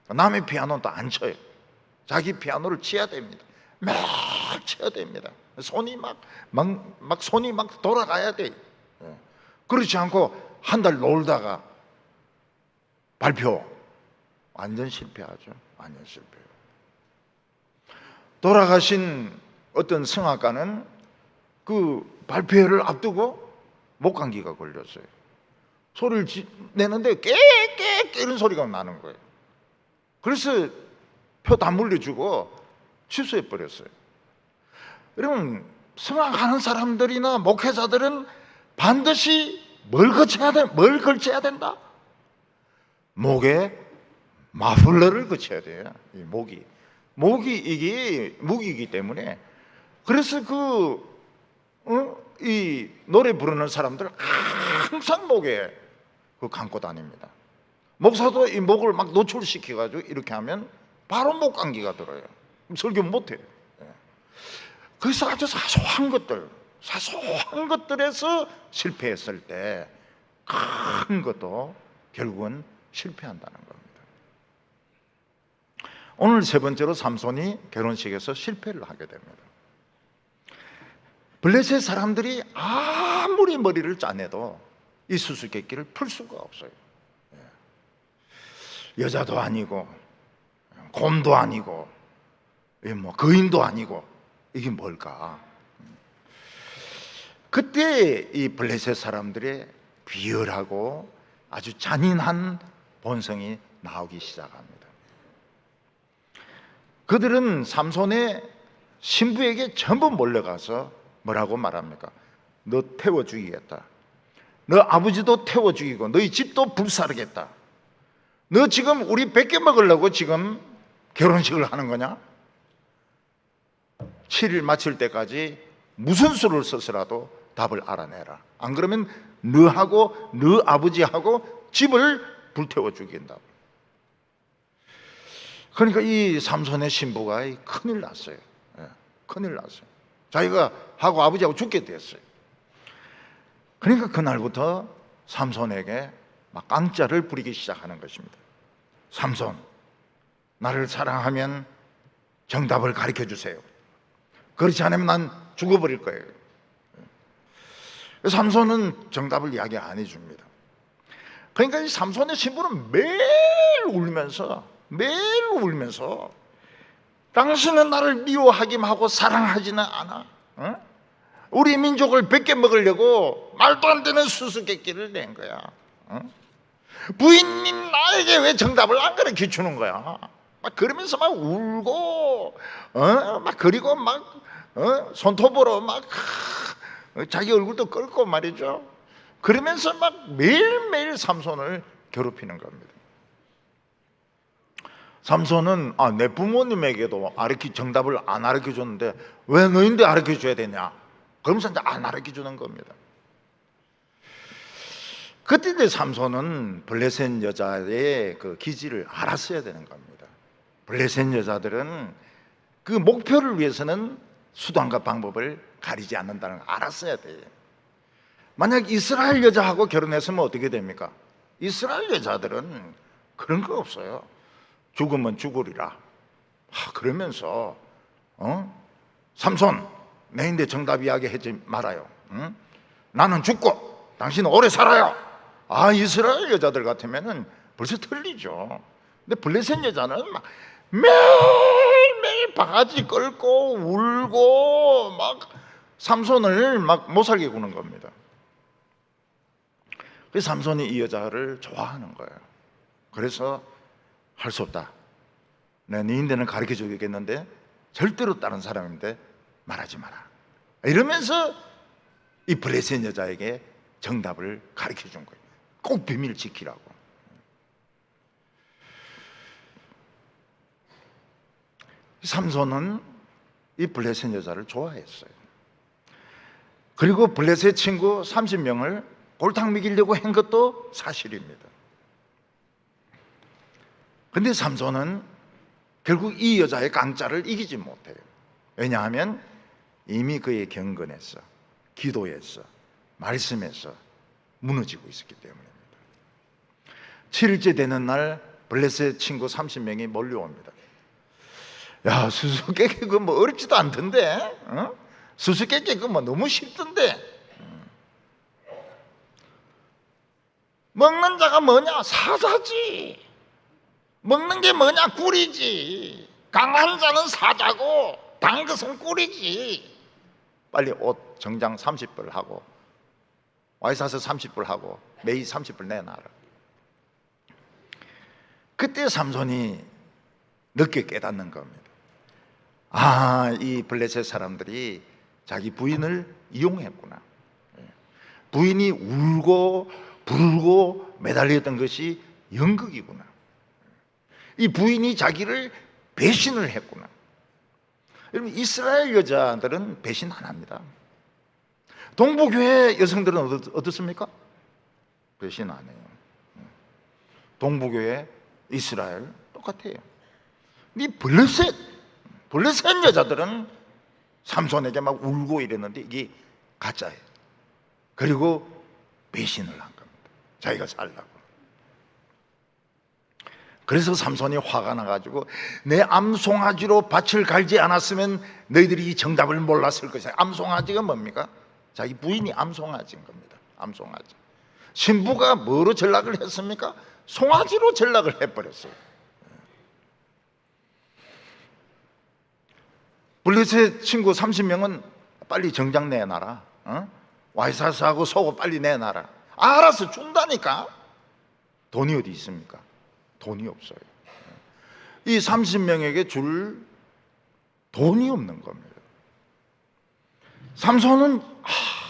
남의 피아노도 안 쳐요. 자기 피아노를 쳐야 됩니다. 막 쳐야 됩니다. 손이 손이 막 돌아가야 돼. 그렇지 않고 한 달 놀다가 발표 완전 실패하죠. 완전 실패해요. 돌아가신 어떤 성악가는 그 발표회를 앞두고 목감기가 걸렸어요. 소리를 내는데 깨깨깨 이런 소리가 나는 거예요. 그래서 표 다 물려주고 취소해 버렸어요. 여러분, 성악하는 사람들이나 목회자들은 반드시 뭘 걸쳐야 된다? 목에 마플러를 거쳐야 돼요. 이 목이 이게 무기이기 때문에. 그래서 이 노래 부르는 사람들 항상 목에 감고 다닙니다. 목사도 이 목을 막 노출시켜 가지고 이렇게 하면 바로 목 감기가 들어요. 설교 못 해요. 그래서 아주 사소한 것들에서 실패했을 때 큰 것도 결국은 실패한다는 겁니다. 오늘 세 번째로 삼손이 결혼식에서 실패를 하게 됩니다. 블레셋 사람들이 아무리 머리를 짜내도 이 수수께끼를 풀 수가 없어요. 여자도 아니고 곰도 아니고 거인도 아니고 이게 뭘까? 그때 이 블레셋 사람들의 비열하고 아주 잔인한 본성이 나오기 시작합니다. 그들은 삼손의 신부에게 전부 몰려가서 뭐라고 말합니까? 너 태워 죽이겠다. 너 아버지도 태워 죽이고 너희 집도 불사르겠다. 너 지금 우리 뺏겨 먹으려고 지금 결혼식을 하는 거냐? 7일 마칠 때까지 무슨 수를 써서라도 답을 알아내라. 안 그러면 너하고 너 아버지하고 집을 불태워 죽인다. 그러니까 이 삼손의 신부가 큰일 났어요. 큰일 났어요. 자기가 하고 아버지하고 죽게 됐어요. 그러니까 그날부터 삼손에게 막 깡짜를 부리기 시작하는 것입니다. 삼손, 나를 사랑하면 정답을 가르쳐 주세요. 그렇지 않으면 난 죽어버릴 거예요. 삼손은 정답을 이야기 안 해줍니다. 그러니까 이 삼손의 신부는 매일 울면서 당신은 나를 미워하기만 하고 사랑하지는 않아. 우리 민족을 뺏겨 먹으려고 말도 안 되는 수수께끼를 낸 거야. 부인이 나에게 왜 정답을 안 가르쳐 주는 거야? 막 그러면서 막 울고, 막 그리고 막 손톱으로 막 자기 얼굴도 긁고 말이죠. 그러면서 막 매일매일 삼손을 괴롭히는 겁니다. 삼손은 내 부모님에게도 정답을 안 가르쳐 줬는데 왜 너희인데 가르쳐 줘야 되냐? 그러면서 이제 안 가르쳐 주는 겁니다. 그때 이제 삼손은 블레셋 여자의 그 기질을 알았어야 되는 겁니다. 블레셋 여자들은 그 목표를 위해서는 수단과 방법을 가리지 않는다는 걸 알았어야 돼요. 만약 이스라엘 여자하고 결혼했으면 어떻게 됩니까? 이스라엘 여자들은 그런 거 없어요. 죽으면 죽으리라. 그러면서 삼손, 내인데 정답 이야기하지 말아요. 나는 죽고 당신은 오래 살아요. 이스라엘 여자들 같으면은 벌써 틀리죠. 근데 블레셋 여자는 막 매일매일 바가지 끌고 울고 막 삼손을 막 못 살게 구는 겁니다. 그래서 삼손이 이 여자를 좋아하는 거예요. 그래서 할 수 없다. 내가 네 인대는 가르쳐 주겠는데 절대로 다른 사람인데 말하지 마라. 이러면서 이 블레셋 여자에게 정답을 가르쳐 준 거예요. 꼭 비밀 지키라고. 삼손은 이 블레셋 여자를 좋아했어요. 그리고 블레셋 친구 30명을 골탕 먹이려고 한 것도 사실입니다. 근데 삼손은 결국 이 여자의 깡짜를 이기지 못해요. 왜냐하면 이미 그의 경건에서, 기도에서, 말씀에서 무너지고 있었기 때문입니다. 7일째 되는 날 블레셋 친구 30명이 몰려옵니다. 야, 수수께끼 그거 뭐 어렵지도 않던데, 수수께끼 그거 뭐 너무 쉽던데. 먹는 자가 뭐냐? 사자지. 먹는 게 뭐냐? 꿀이지. 강한 자는 사자고 단 것은 꿀이지. 빨리 옷 정장 30불 하고 와이사스 30불 하고 매일 30불 내놔라. 그때 삼손이 늦게 깨닫는 겁니다. 이 블레셋 사람들이 자기 부인을 이용했구나. 부인이 울고 부르고 매달렸던 것이 연극이구나. 이 부인이 자기를 배신을 했구나. 여러분, 이스라엘 여자들은 배신 안 합니다. 동부교회 여성들은 어떻습니까? 배신 안 해요. 동부교회, 이스라엘 똑같아요. 이 블레셋 여자들은 삼손에게 막 울고 이랬는데 이게 가짜예요. 그리고 배신을 한 겁니다. 자기가 살라고. 그래서 삼손이 화가 나가지고 내 암송아지로 밭을 갈지 않았으면 너희들이 이 정답을 몰랐을 것이다. 암송아지가 뭡니까? 자기 부인이 암송아지인 겁니다. 암송아지. 신부가 뭐로 전락을 했습니까? 송아지로 전락을 해버렸어요. 블레셋 친구 30명은 빨리 정장 내놔라. 와이사스하고 속옷 빨리 내놔라. 알아서 준다니까. 돈이 어디 있습니까? 돈이 없어요. 이 30명에게 줄 돈이 없는 겁니다. 삼손은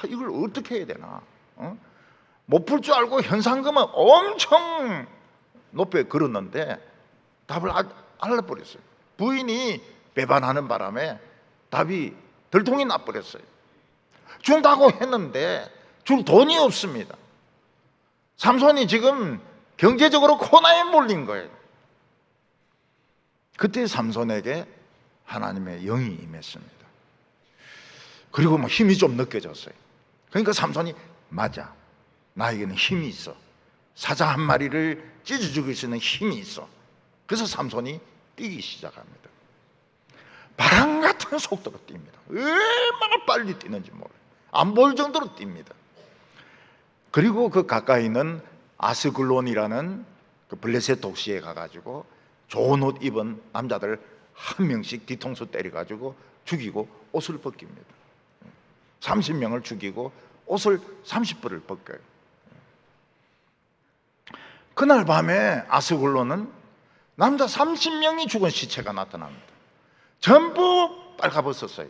이걸 어떻게 해야 되나? 못 풀 줄 알고 현상금은 엄청 높게 걸었는데 답을 알아버렸어요. 부인이 배반하는 바람에 답이 들통이 나버렸어요. 준다고 했는데 줄 돈이 없습니다. 삼손이 지금 경제적으로 코너에 몰린 거예요. 그때 삼손에게 하나님의 영이 임했습니다. 그리고 뭐 힘이 좀 느껴졌어요. 그러니까 삼손이 맞아, 나에게는 힘이 있어. 사자 한 마리를 찢어 죽일 수 있는 힘이 있어. 그래서 삼손이 뛰기 시작합니다. 바람 같은 속도로 뜁니다. 얼마나 빨리 뛰는지 몰라요. 안 보일 정도로 뜁니다. 그리고 그 가까이 있는 아스글론이라는 그 블레셋 도시에 가가지고 좋은 옷 입은 남자들 한 명씩 뒤통수 때려가지고 죽이고 옷을 벗깁니다. 30명을 죽이고 옷을 30벌을 벗겨요. 그날 밤에 아스글론은 남자 30명이 죽은 시체가 나타납니다. 전부 빨가벗었어요.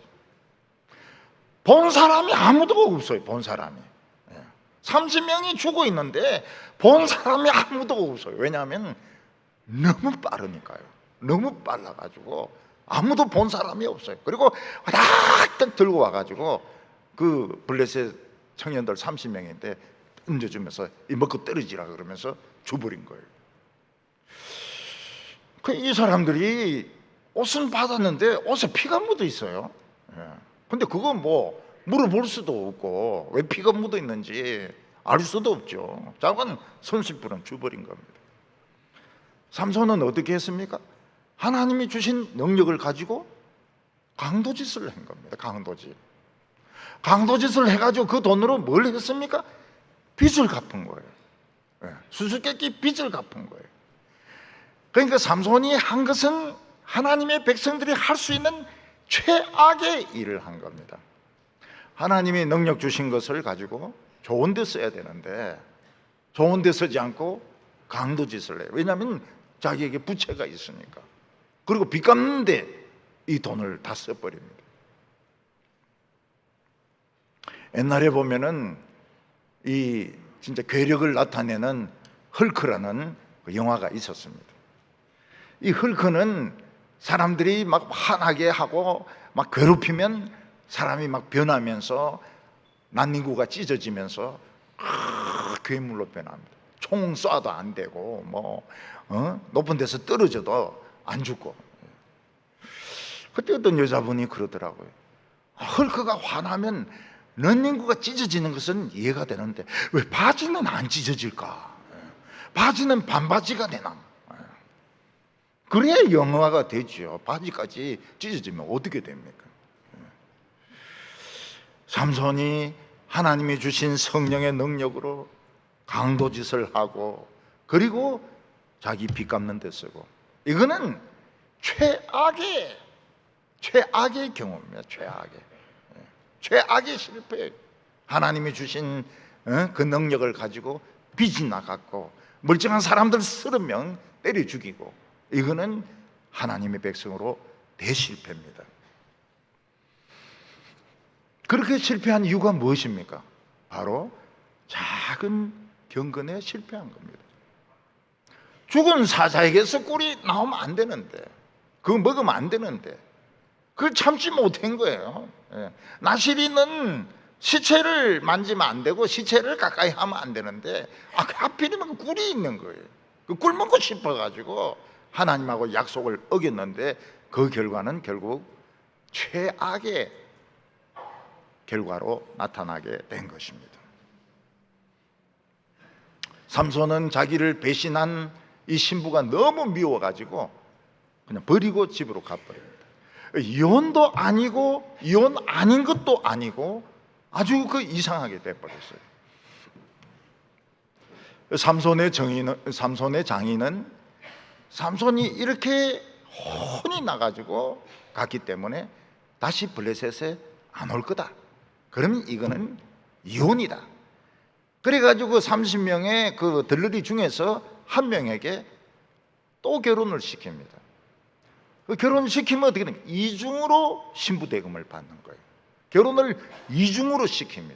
본 사람이 아무도 없어요. 본 사람이 30명이 죽어 있는데 본 사람이 아무도 없어요. 왜냐하면 너무 빠르니까요. 너무 빨라가지고 아무도 본 사람이 없어요. 그리고 와닥 들고 와가지고 그 블레셋 청년들 30명인데 던져주면서 이 먹고 떨어지라 그러면서 줘버린 거예요. 이 사람들이 옷은 받았는데 옷에 피가 묻어 있어요. 근데 그건 뭐 물어볼 수도 없고 왜 피가 묻어 있는지 알 수도 없죠. 작은 30불은 줘버린 겁니다. 삼손은 어떻게 했습니까? 하나님이 주신 능력을 가지고 강도짓을 한 겁니다. 강도짓을 해가지고 그 돈으로 뭘 했습니까? 빚을 갚은 거예요. 수수께끼 빚을 갚은 거예요. 그러니까 삼손이 한 것은 하나님의 백성들이 할 수 있는 최악의 일을 한 겁니다. 하나님이 능력 주신 것을 가지고 좋은 데 써야 되는데 좋은 데 쓰지 않고 강도짓을 해요. 왜냐하면 자기에게 부채가 있으니까. 그리고 빚 갚는데 이 돈을 다 써버립니다. 옛날에 보면은 이 진짜 괴력을 나타내는 헐크라는 그 영화가 있었습니다. 이 헐크는 사람들이 막 화나게 하고 막 괴롭히면 사람이 막 변하면서 난닝구가 찢어지면서 괴물로 변합니다. 총 쏴도 안 되고 높은 데서 떨어져도 안 죽고. 그때 어떤 여자분이 그러더라고요. 헐크가 화나면 난닝구가 찢어지는 것은 이해가 되는데 왜 바지는 안 찢어질까? 바지는 반바지가 되나? 그래야 영화가 되죠. 바지까지 찢어지면 어떻게 됩니까? 삼손이 하나님이 주신 성령의 능력으로 강도짓을 하고 그리고 자기 빚 갚는 데 쓰고, 이거는 최악의 경험입니다. 최악의 실패. 하나님이 주신 그 능력을 가지고 빚이 나갔고 멀쩡한 사람들 30명 때려 죽이고, 이거는 하나님의 백성으로 대실패입니다. 그렇게 실패한 이유가 무엇입니까? 바로 작은 경건에 실패한 겁니다. 죽은 사자에게서 꿀이 나오면 안 되는데, 그거 먹으면 안 되는데 그걸 참지 못한 거예요. 나시린은 시체를 만지면 안 되고 시체를 가까이 하면 안 되는데 하필이면 꿀이 있는 거예요. 그 꿀 먹고 싶어가지고 하나님하고 약속을 어겼는데 그 결과는 결국 최악의 결과로 나타나게 된 것입니다. 삼손은 자기를 배신한 이 신부가 너무 미워가지고 그냥 버리고 집으로 가버립니다. 이혼도 아니고 이혼 아닌 것도 아니고 아주 이상하게 돼버렸어요. 삼손의 장인은 삼손이 이렇게 혼이 나가지고 갔기 때문에 다시 블레셋에 안 올 거다. 그러면 이거는 이혼이다. 그래가지고 30명의 그 들러리 중에서 한 명에게 또 결혼을 시킵니다. 그 결혼시키면 어떻게 됩니까? 이중으로 신부 대금을 받는 거예요. 결혼을 이중으로 시킵니다.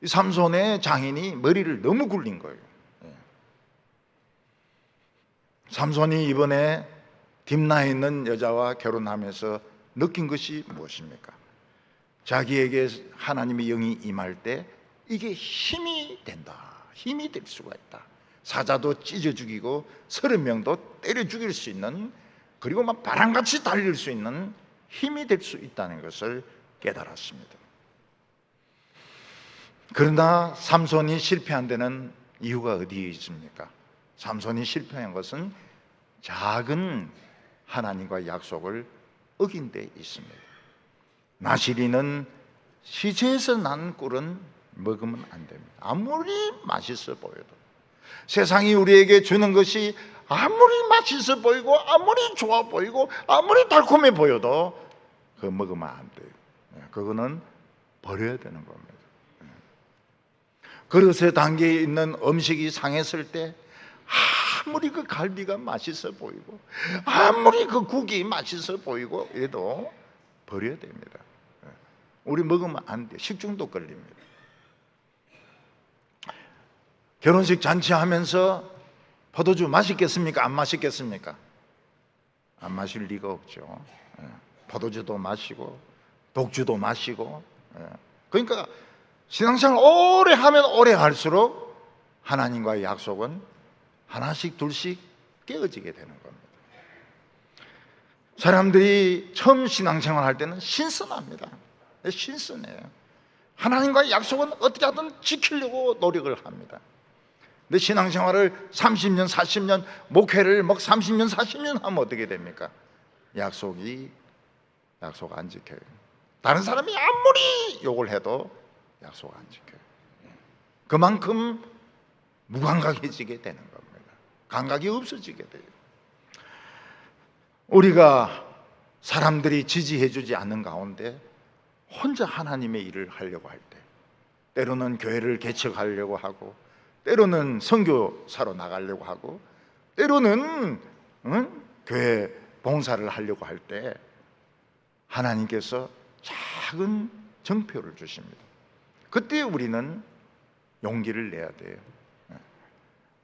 이 삼손의 장인이 머리를 너무 굴린 거예요. 삼손이 이번에 딥나에 있는 여자와 결혼하면서 느낀 것이 무엇입니까? 자기에게 하나님의 영이 임할 때 이게 힘이 된다. 힘이 될 수가 있다. 사자도 찢어 죽이고 30명도 때려 죽일 수 있는, 그리고 막 바람같이 달릴 수 있는 힘이 될 수 있다는 것을 깨달았습니다. 그러나 삼손이 실패한 데는 이유가 어디에 있습니까? 삼손이 실패한 것은 작은 하나님과 약속을 어긴 데 있습니다. 나시리는 시체에서 난 꿀은 먹으면 안 됩니다. 아무리 맛있어 보여도, 세상이 우리에게 주는 것이 아무리 맛있어 보이고 아무리 좋아 보이고 아무리 달콤해 보여도 그거 먹으면 안 돼요. 그거는 버려야 되는 겁니다. 그릇에 담겨 있는 음식이 상했을 때 아무리 그 갈비가 맛있어 보이고 아무리 그 국이 맛있어 보이고 해도 버려야 됩니다. 우리 먹으면 안 돼요. 식중독 걸립니다. 결혼식 잔치하면서 포도주 마시겠습니까? 안 마시겠습니까? 안 마실 리가 없죠. 포도주도 마시고 독주도 마시고. 그러니까 신앙생활 오래 하면 오래 할수록 하나님과의 약속은 하나씩 둘씩 깨어지게 되는 겁니다. 사람들이 처음 신앙생활 할 때는 신선합니다. 신선해요. 하나님과의 약속은 어떻게 하든 지키려고 노력을 합니다. 근데 신앙생활을 30년, 40년, 목회를 막 30년, 40년 하면 어떻게 됩니까? 약속 안 지켜요. 다른 사람이 아무리 욕을 해도 약속 안 지켜요. 그만큼 무감각해지게 되는 겁니다. 감각이 없어지게 돼요. 우리가 사람들이 지지해주지 않는 가운데 혼자 하나님의 일을 하려고 할 때, 때로는 교회를 개척하려고 하고, 때로는 선교사로 나가려고 하고, 때로는 교회 봉사를 하려고 할 때 하나님께서 작은 정표를 주십니다. 그때 우리는 용기를 내야 돼요.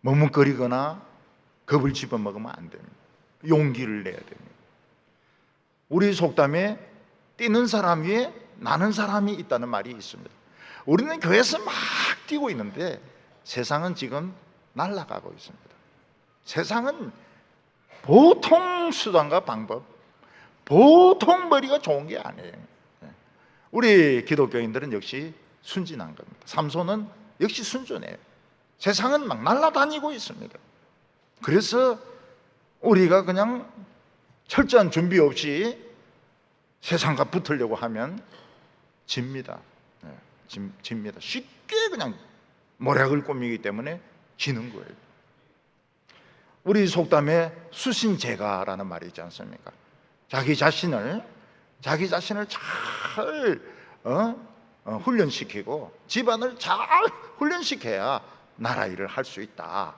머뭇거리거나 겁을 집어먹으면 안 됩니다. 용기를 내야 됩니다. 우리 속담에 뛰는 사람 위에 나는 사람이 있다는 말이 있습니다. 우리는 교회에서 막 뛰고 있는데 세상은 지금 날아가고 있습니다. 세상은 보통 수단과 방법, 보통 머리가 좋은 게 아니에요. 우리 기독교인들은 역시 순진한 겁니다. 삼손은 역시 순전해요. 세상은 막 날아다니고 있습니다. 그래서 우리가 그냥 철저한 준비 없이 세상과 붙으려고 하면 집니다. 집니다. 쉽게 그냥 모략을 꾸미기 때문에 지는 거예요. 우리 속담에 수신제가라는 말이 있지 않습니까? 자기 자신을 잘 훈련시키고 집안을 잘 훈련시켜야 나라 일을 할 수 있다.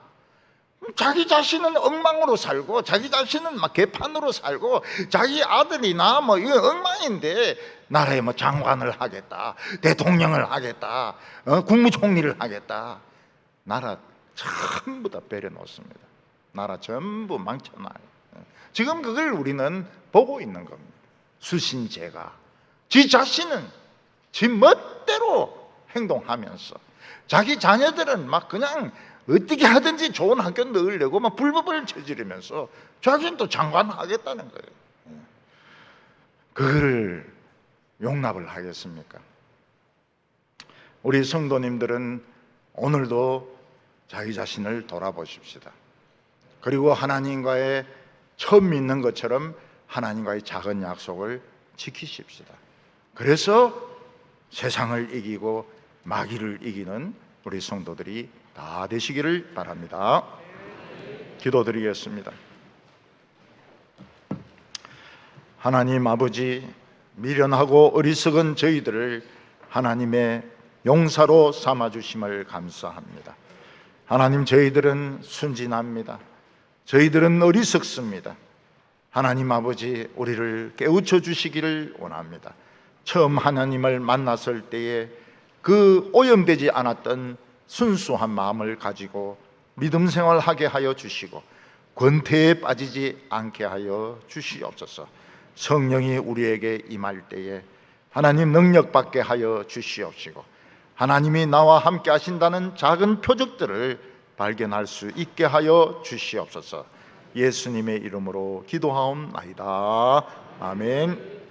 자기 자신은 엉망으로 살고 자기 자신은 막 개판으로 살고 자기 아들이나 뭐 이거 엉망인데 나라에 뭐 장관을 하겠다, 대통령을 하겠다, 국무총리를 하겠다. 나라 전부 다 버려놓습니다. 나라 전부 망쳐놔요. 지금 그걸 우리는 보고 있는 겁니다. 수신제가 지 자신은 지 멋대로 행동하면서 자기 자녀들은 막 그냥 어떻게 하든지 좋은 학교 넣으려고 막 불법을 저지르면서 자기는 또 장관 하겠다는 거예요. 그걸 용납을 하겠습니까? 우리 성도님들은 오늘도 자기 자신을 돌아보십시다. 그리고 하나님과의 처음 믿는 것처럼 하나님과의 작은 약속을 지키십시다. 그래서 세상을 이기고 마귀를 이기는 우리 성도들이 다 되시기를 바랍니다. 기도드리겠습니다. 하나님 아버지, 미련하고 어리석은 저희들을 하나님의 용사로 삼아주심을 감사합니다. 하나님, 저희들은 순진합니다. 저희들은 어리석습니다. 하나님 아버지, 우리를 깨우쳐 주시기를 원합니다. 처음 하나님을 만났을 때에 그 오염되지 않았던 순수한 마음을 가지고 믿음 생활하게 하여 주시고 권태에 빠지지 않게 하여 주시옵소서. 성령이 우리에게 임할 때에 하나님 능력받게 하여 주시옵시고 하나님이 나와 함께 하신다는 작은 표적들을 발견할 수 있게 하여 주시옵소서. 예수님의 이름으로 기도하옵나이다. 아멘.